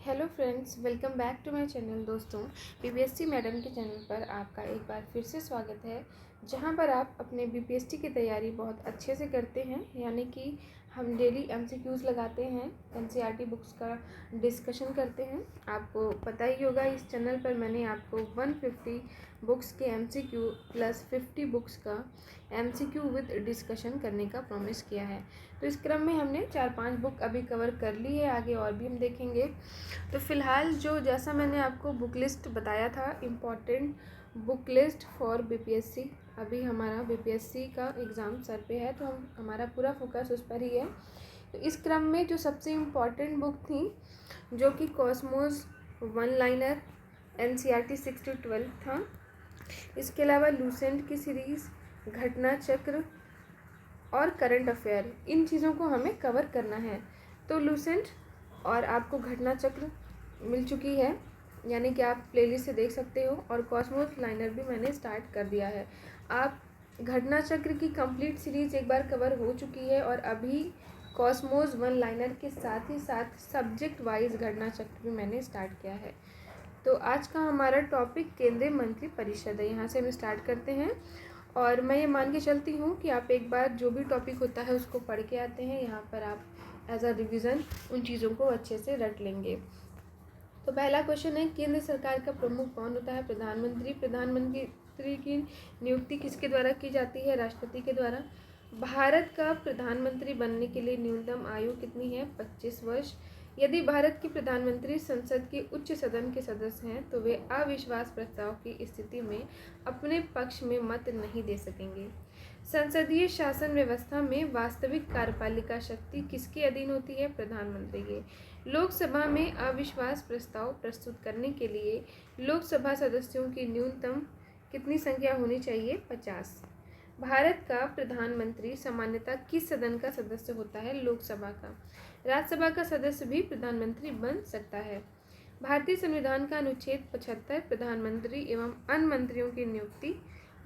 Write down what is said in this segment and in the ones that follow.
Hello friends, welcome back to my channel. दोस्तों, BPSC madam के channel पर आपका एक बार फिर से स्वागत है, जहां पर आप अपने बीपीएससी की तैयारी बहुत अच्छे से करते हैं। यानी कि हम डेली एमसीक्यूज़ लगाते हैं, एनसीईआरटी बुक्स का डिस्कशन करते हैं। आपको पता ही होगा, इस चैनल पर मैंने आपको 150 बुक्स के एमसीक्यू प्लस 50 बुक्स का एमसीक्यू विद डिस्कशन करने का प्रॉमिस किया है। तो इस क्रम में हमने 4-5 बुक अभी कवर कर ली है, आगे और भी हम देखेंगे। तो फ़िलहाल जैसा मैंने आपको बुक लिस्ट बताया था, important book list for BPSC, अभी हमारा बीपीएससी का एग्ज़ाम सर पे है, तो हमारा पूरा फोकस उस पर ही है। तो इस क्रम में जो सबसे इम्पॉर्टेंट बुक थी, जो कि Cosmos one liner NCERT 6 to 12 था। इसके अलावा लूसेंट की सीरीज़, घटना चक्र और करंट अफेयर, इन चीज़ों को हमें कवर करना है। तो लूसेंट और आपको घटना चक्र मिल चुकी है, यानी कि आप प्लेलिस्ट से देख सकते हो, और कॉस्मोस लाइनर भी मैंने स्टार्ट कर दिया है। आप घटना चक्र की कंप्लीट सीरीज़ एक बार कवर हो चुकी है, और अभी कॉस्मोस वन लाइनर के साथ ही साथ सब्जेक्ट वाइज घटना चक्र भी मैंने स्टार्ट किया है। तो आज का हमारा टॉपिक केंद्रीय मंत्री परिषद है। यहाँ से हम स्टार्ट करते हैं, और मैं ये मान के चलती हूँ कि आप एक बार जो भी टॉपिक होता है उसको पढ़ के आते हैं। यहाँ पर आप एज अ रिविज़न उन चीज़ों को अच्छे से रट लेंगे। तो पहला क्वेश्चन है, केंद्र सरकार का प्रमुख कौन होता है? प्रधानमंत्री। प्रधानमंत्री की नियुक्ति किसके द्वारा की जाती है? राष्ट्रपति के द्वारा। भारत का प्रधानमंत्री बनने के लिए न्यूनतम आयु कितनी है? 25 वर्ष। यदि भारत के प्रधानमंत्री संसद के उच्च सदन के सदस्य हैं तो वे अविश्वास प्रस्ताव की स्थिति में अपने पक्ष में मत नहीं दे सकेंगे। संसदीय शासन व्यवस्था में वास्तविक कार्यपालिका शक्ति किसके अधीन होती है? प्रधानमंत्री के। लोकसभा में अविश्वास प्रस्ताव प्रस्तुत करने के लिए लोकसभा सदस्यों की न्यूनतम कितनी संख्या होनी चाहिए? 50। भारत का प्रधानमंत्री सामान्यतः किस सदन का सदस्य होता है? लोकसभा का। राज्यसभा का सदस्य भी प्रधानमंत्री बन सकता है। भारतीय संविधान का अनुच्छेद 75 प्रधानमंत्री एवं अन्य मंत्रियों की नियुक्ति,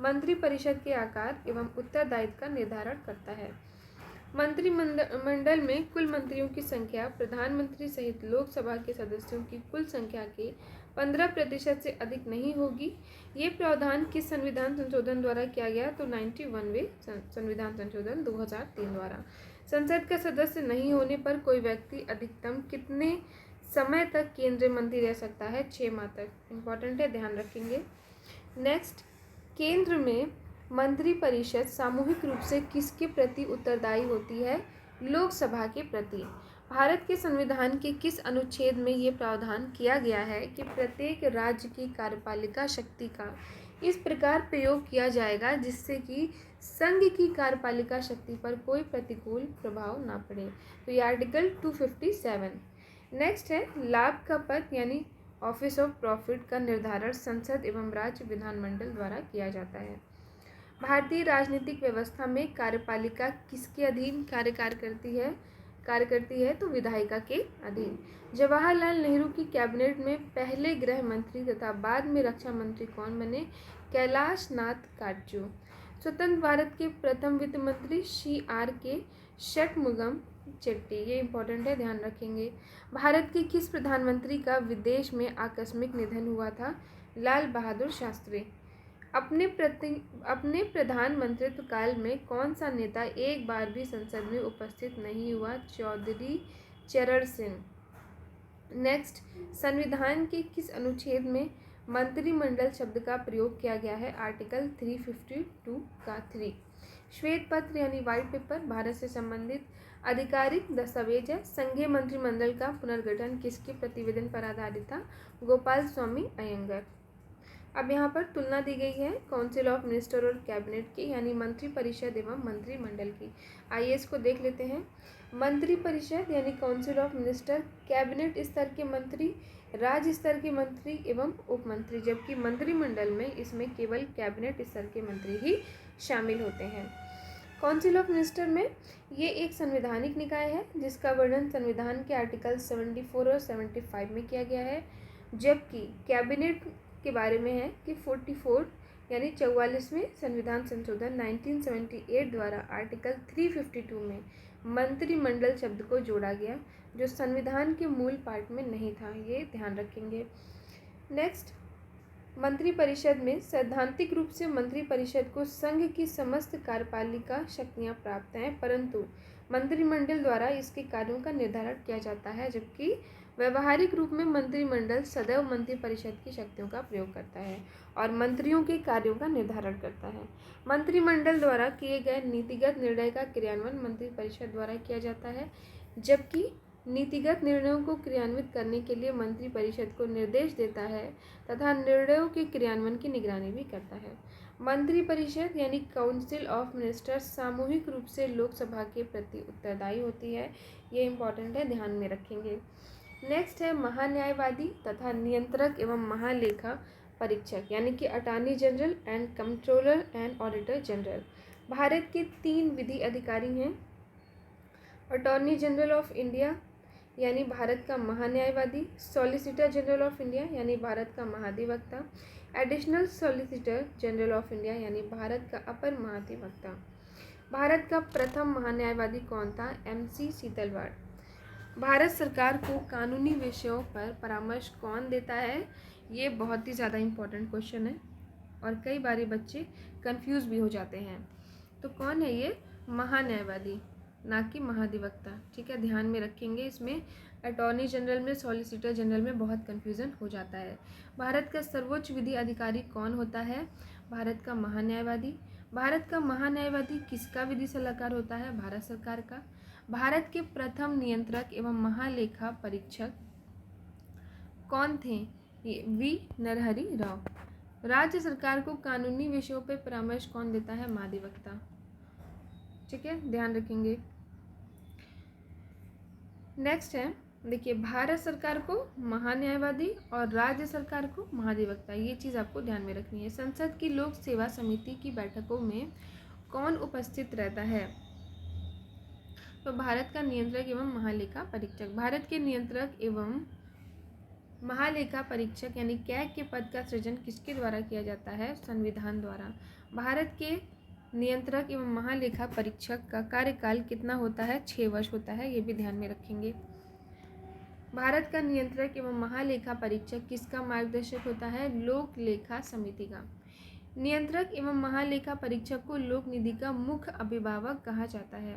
मंत्रिपरिषद के आकार एवं उत्तरदायित्व का निर्धारण करता है। मंत्रिमंडल में कुल मंत्रियों की संख्या प्रधानमंत्री सहित लोकसभा के सदस्यों की कुल संख्या के 15% से अधिक नहीं होगी। ये प्रावधान किस संविधान संशोधन द्वारा किया गया? तो 91वें संविधान संशोधन 2003 द्वारा। संसद का सदस्य नहीं होने पर कोई व्यक्ति अधिकतम कितने समय तक केंद्रीय मंत्री रह सकता है? 6 माह तक। इम्पॉर्टेंट है, ध्यान रखेंगे। नेक्स्ट, केंद्र में मंत्रिपरिषद सामूहिक रूप से किसके प्रति उत्तरदायी होती है? लोकसभा के प्रति। भारत के संविधान के किस अनुच्छेद में ये प्रावधान किया गया है कि प्रत्येक राज्य की कार्यपालिका शक्ति का इस प्रकार प्रयोग किया जाएगा जिससे कि संघ की कार्यपालिका शक्ति पर कोई प्रतिकूल प्रभाव ना पड़े? तो ये आर्टिकल 257। नेक्स्ट है, लाभ का पद यानी ऑफिस ऑफ प्रॉफिट का निर्धारण संसद एवं राज्य विधानमंडल द्वारा किया जाता है। भारतीय राजनीतिक व्यवस्था में कार्यपालिका किसके अधीन कार्य करती है? तो विधायिका के अधीन। जवाहरलाल नेहरू की कैबिनेट में पहले गृह मंत्री तथा बाद में रक्षा मंत्री कौन बने? कैलाश नाथ काटजू। स्वतंत्र भारत के प्रथम वित्त मंत्री CRK षटमुगम चेट्टी, ये इंपॉर्टेंट है, ध्यान रखेंगे। भारत के किस प्रधानमंत्री का विदेश में आकस्मिक निधन हुआ था? लाल बहादुर शास्त्री। अपने प्रधानमंत्रित्व काल में कौन सा नेता एक बार भी संसद में उपस्थित नहीं हुआ? चौधरी चरण सिंह। नेक्स्ट, संविधान के किस अनुच्छेद में मंत्रिमंडल शब्द का प्रयोग किया गया है? आर्टिकल 352 का 3। श्वेत पत्र यानी व्हाइट पेपर भारत से संबंधित आधिकारिक दस्तावेज है। संघीय मंत्रिमंडल का पुनर्गठन किसके प्रतिवेदन पर आधारित था? गोपाल स्वामी अयंगर। अब यहाँ पर तुलना दी गई है काउंसिल ऑफ मिनिस्टर और कैबिनेट की, यानी मंत्रिपरिषद एवं मंत्रिमंडल की। आइए इसको देख लेते हैं। मंत्रिपरिषद यानी काउंसिल ऑफ मिनिस्टर, कैबिनेट स्तर के मंत्री, राज्य स्तर के मंत्री एवं उप मंत्री, जबकि मंत्रिमंडल में इसमें केवल कैबिनेट स्तर के मंत्री ही शामिल होते हैं। काउंसिल ऑफ मिनिस्टर में ये एक संवैधानिक निकाय है जिसका वर्णन संविधान के आर्टिकल 74 और 75 में किया गया है, जबकि कैबिनेट के बारे में है कि 44 यानी 44वें संविधान संशोधन 1978 द्वारा आर्टिकल 352 में मंत्रिमंडल शब्द को जोड़ा गया, जो संविधान के मूल पाठ में नहीं था। ये ध्यान रखेंगे। नेक्स्ट, मंत्रिपरिषद में सैद्धांतिक रूप से मंत्रिपरिषद को संघ की समस्त कार्यपालिका शक्तियां प्राप्त हैं, परंतु मंत्रिमंडल द्वारा इसके कार्यों का निर्धारण किया जाता है, जबकि व्यवहारिक रूप में मंत्रिमंडल सदैव मंत्रिपरिषद की शक्तियों का प्रयोग करता है और मंत्रियों के कार्यों का निर्धारण करता है। मंत्रिमंडल द्वारा किए गए नीतिगत निर्णय का क्रियान्वयन मंत्रिपरिषद द्वारा किया जाता है, जबकि नीतिगत निर्णयों को क्रियान्वित करने के लिए मंत्रिपरिषद को निर्देश देता है तथा निर्णयों के क्रियान्वयन की निगरानी भी करता है। मंत्रिपरिषद यानी काउंसिल ऑफ मिनिस्टर्स सामूहिक रूप से लोकसभा के प्रति उत्तरदायी होती है। ये इंपॉर्टेंट है, ध्यान में रखेंगे। नेक्स्ट है महान्यायवादी तथा नियंत्रक एवं महालेखा परीक्षक यानी कि attorney general and controller and auditor general. Bharat के 3 विधि अधिकारी हैं। अटॉर्नी जनरल ऑफ इंडिया यानी भारत का महान्यायवादी, सॉलिसिटर जनरल ऑफ इंडिया यानी भारत का महाधिवक्ता, additional solicitor general of India यानी भारत का अपर महाधिवक्ता। भारत का प्रथम महान्यायवादी कौन था? MC सीतलवाड़। भारत सरकार को कानूनी विषयों पर परामर्श कौन देता है? ये बहुत ही ज़्यादा इम्पोर्टेंट क्वेश्चन है और कई बार बच्चे कंफ्यूज भी हो जाते हैं। तो कौन है ये? महान्यायवादी, ना कि महाधिवक्ता। ठीक है, ध्यान में रखेंगे। इसमें अटॉर्नी जनरल में, सॉलिसिटर जनरल में बहुत कन्फ्यूज़न हो जाता है। भारत का सर्वोच्च विधि अधिकारी कौन होता है? भारत का महान्यायवादी। भारत का महान्यायवादी किसका विधि सलाहकार होता है? भारत सरकार का। भारत के प्रथम नियंत्रक एवं महालेखा परीक्षक कौन थे? ये V नरहरि राव। राज्य सरकार को कानूनी विषयों पर परामर्श कौन देता है? महाधिवक्ता। ठीक है, ध्यान रखेंगे। नेक्स्ट है, देखिए, भारत सरकार को महान्यायवादी और राज्य सरकार को महाधिवक्ता। ये चीज़ आपको ध्यान में रखनी है। संसद की लोक सेवा समिति की बैठकों में कौन उपस्थित रहता है? तो भारत का नियंत्रक एवं महालेखा परीक्षक। भारत के नियंत्रक एवं महालेखा परीक्षक यानी कैग के पद का सृजन किसके द्वारा किया जाता है? संविधान द्वारा। भारत के नियंत्रक एवं महालेखा परीक्षक का कार्यकाल कितना होता है? 6 वर्ष होता है। ये भी ध्यान में रखेंगे। भारत का नियंत्रक एवं महालेखा परीक्षक किसका मार्गदर्शक होता है? लोक लेखा समिति का। नियंत्रक एवं महालेखा परीक्षक को लोक निधि का मुख्य अभिभावक कहा जाता है।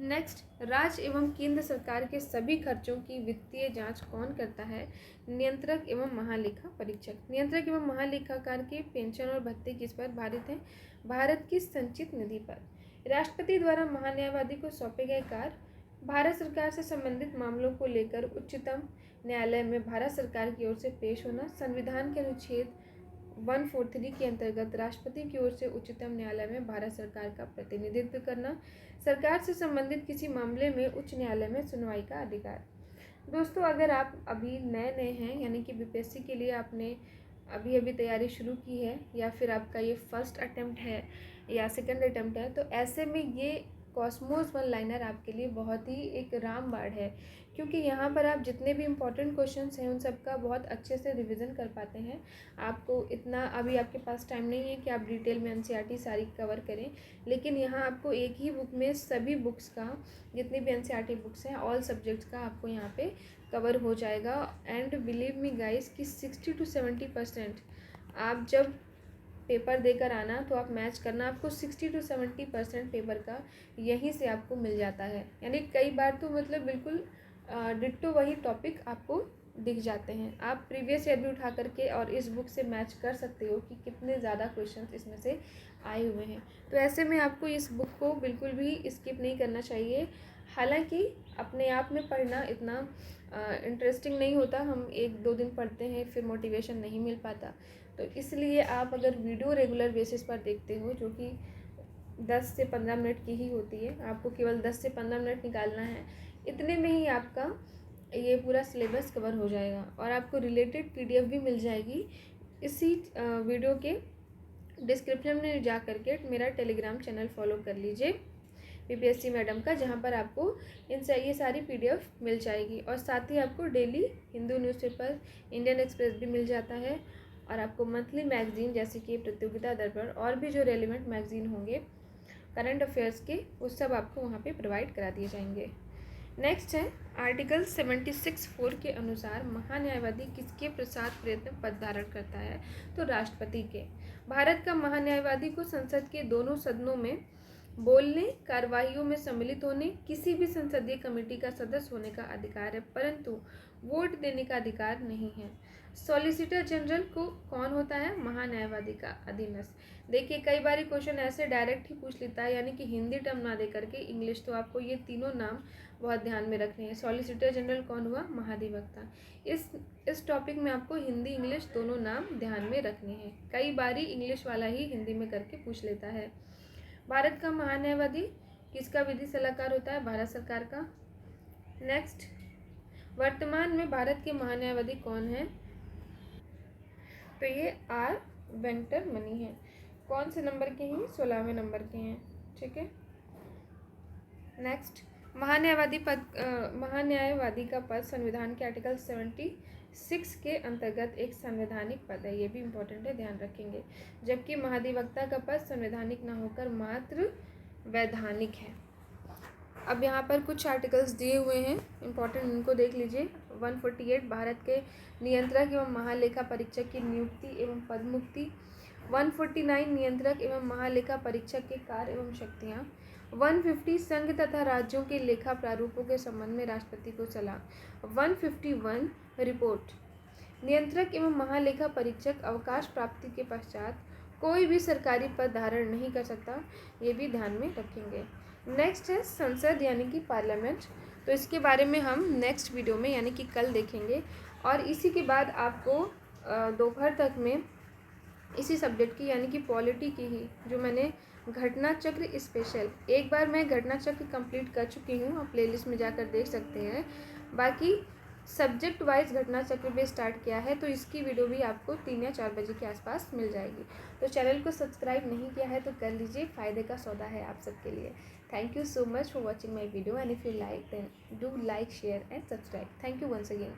नेक्स्ट, राज्य एवं केंद्र सरकार के सभी खर्चों की वित्तीय जांच कौन करता है? नियंत्रक एवं महालेखा परीक्षक। नियंत्रक एवं महालेखाकार के पेंशन और भत्ते किस पर भारित हैं? भारत की संचित निधि पर। राष्ट्रपति द्वारा महान्यायवादी को सौंपे गए कार्य। भारत सरकार से संबंधित मामलों को लेकर उच्चतम न्यायालय में भारत सरकार की ओर से पेश होना। संविधान के अनुच्छेद 143 के अंतर्गत राष्ट्रपति की ओर से उच्चतम न्यायालय में भारत सरकार का प्रतिनिधित्व करना। सरकार से संबंधित किसी मामले में उच्च न्यायालय में सुनवाई का अधिकार। दोस्तों, अगर आप अभी नए हैं यानी कि बीपीएससी के लिए आपने अभी तैयारी शुरू की है या फिर आपका ये फर्स्ट अटेम्प्ट है या सेकंड अटेम्प्ट है, तो ऐसे में ये कॉस्मोस वन लाइनर आपके लिए बहुत ही एक रामबाण है, क्योंकि यहाँ पर आप जितने भी इम्पोर्टेंट क्वेश्चंस हैं उन सब का बहुत अच्छे से रिवीजन कर पाते हैं। आपको इतना अभी आपके पास टाइम नहीं है कि आप डिटेल में एनसीईआरटी सारी कवर करें, लेकिन यहाँ आपको एक ही बुक में सभी बुक्स का, जितनी भी एनसीईआरटी बुक्स हैं, ऑल सब्जेक्ट्स का आपको यहाँ पे कवर हो जाएगा। एंड बिलीव मी गाइस कि 60 to 70% आप जब पेपर देकर आना तो आप मैच करना, आपको 60 to 70% पेपर का यहीं से आपको मिल जाता है। यानी कई बार तो मतलब बिल्कुल डिट्टो वही टॉपिक आपको दिख जाते हैं। आप प्रीवियस ईयर भी उठा करके और इस बुक से मैच कर सकते हो कि कितने ज़्यादा क्वेश्चंस इसमें से आए हुए हैं। तो ऐसे में आपको इस बुक को बिल्कुल भी स्किप नहीं करना चाहिए। हालांकि अपने आप में पढ़ना इतना इंटरेस्टिंग नहीं होता, हम 1-2 दिन पढ़ते हैं फिर मोटिवेशन नहीं मिल पाता। तो इसलिए आप अगर वीडियो रेगुलर बेसिस पर देखते हो, जो कि 10 से 15 मिनट की ही होती है, आपको केवल 10 से 15 मिनट निकालना है, इतने में ही आपका ये पूरा सिलेबस कवर हो जाएगा और आपको रिलेटेड पीडीएफ भी मिल जाएगी। इसी वीडियो के डिस्क्रिप्शन में जा करके मेरा टेलीग्राम चैनल फॉलो कर लीजिए बीपीएससी मैडम का, जहाँ पर आपको ये सारी पीडीएफ मिल जाएगी। और साथ ही आपको daily Hindu newspaper, Indian express भी मिल जाता है और आपको मंथली मैगजीन जैसे कि प्रतियोगिता दर्पण और भी जो रेलिवेंट मैगजीन होंगे करंट अफेयर्स के, वो सब आपको वहाँ पे प्रोवाइड करा दिए जाएंगे। नेक्स्ट है आर्टिकल 76(4) के अनुसार महान्यायवादी किसके प्रसाद प्रयत्न पद धारण करता है? तो राष्ट्रपति के। भारत का महान्यायवादी को संसद के दोनों सदनों में बोलने, कार्यवाहियों में सम्मिलित होने, किसी भी संसदीय कमेटी का सदस्य होने का अधिकार है, परंतु वोट देने का अधिकार नहीं है। सॉलिसिटर जनरल को कौन होता है? महान्यायवादी का अधीनस्थ। देखिए कई बार क्वेश्चन ऐसे डायरेक्ट ही पूछ लेता है, यानी कि हिंदी टर्म ना दे करके इंग्लिश, तो आपको ये तीनों नाम बहुत ध्यान में रखने हैं। सॉलिसिटर जनरल कौन हुआ? महाधिवक्ता। इस टॉपिक में आपको हिंदी इंग्लिश दोनों नाम ध्यान में रखने हैं। कई बारी इंग्लिश वाला ही हिंदी में करके पूछ लेता है। भारत का महान्यायवादी किसका विधि सलाहकार होता है? भारत सरकार का। नेक्स्ट, वर्तमान में भारत के महान्यायवादी कौन है? तो ये आर वेंकटरमणि है। कौन से नंबर के हैं? 16वें नंबर के हैं। ठीक है। नेक्स्ट, महान्यायवादी का पद संविधान के आर्टिकल 76 के अंतर्गत एक संवैधानिक पद है, ये भी इम्पोर्टेंट है, ध्यान रखेंगे। जबकि महाधिवक्ता का पद संवैधानिक न होकर मात्र वैधानिक है। अब यहाँ पर कुछ आर्टिकल्स दिए हुए हैं इम्पोर्टेंट, इनको देख लीजिए। 148 भारत के नियंत्रक एवं महालेखा परीक्षक की नियुक्ति एवं पदमुक्ति। 149 नियंत्रक एवं महालेखा परीक्षक के कार्य एवं शक्तियाँ। 150 संघ तथा राज्यों के लेखा प्रारूपों के संबंध में राष्ट्रपति को सलाह। 151 रिपोर्ट। नियंत्रक एवं महालेखा परीक्षक अवकाश प्राप्ति के पश्चात कोई भी सरकारी पद धारण नहीं कर सकता, ये भी ध्यान में रखेंगे। नेक्स्ट है संसद यानी कि पार्लियामेंट, तो इसके बारे में हम नेक्स्ट वीडियो में यानी कि कल देखेंगे। और इसी के बाद आपको दोपहर तक में इसी सब्जेक्ट की यानी कि पॉलिटी की ही जो मैंने घटना चक्र स्पेशल, एक बार मैं घटना चक्र कंप्लीट कर चुकी हूँ, आप प्लेलिस्ट में जाकर देख सकते हैं। बाकी सब्जेक्ट वाइज घटना चक्र भी स्टार्ट किया है, तो इसकी वीडियो भी आपको 3 या 4 बजे के आसपास मिल जाएगी। तो चैनल को सब्सक्राइब नहीं किया है तो कर लीजिए, फ़ायदे का सौदा है आप सबके लिए। Thank you so much for watching my video, and if you like then do like, share and subscribe. Thank you once again.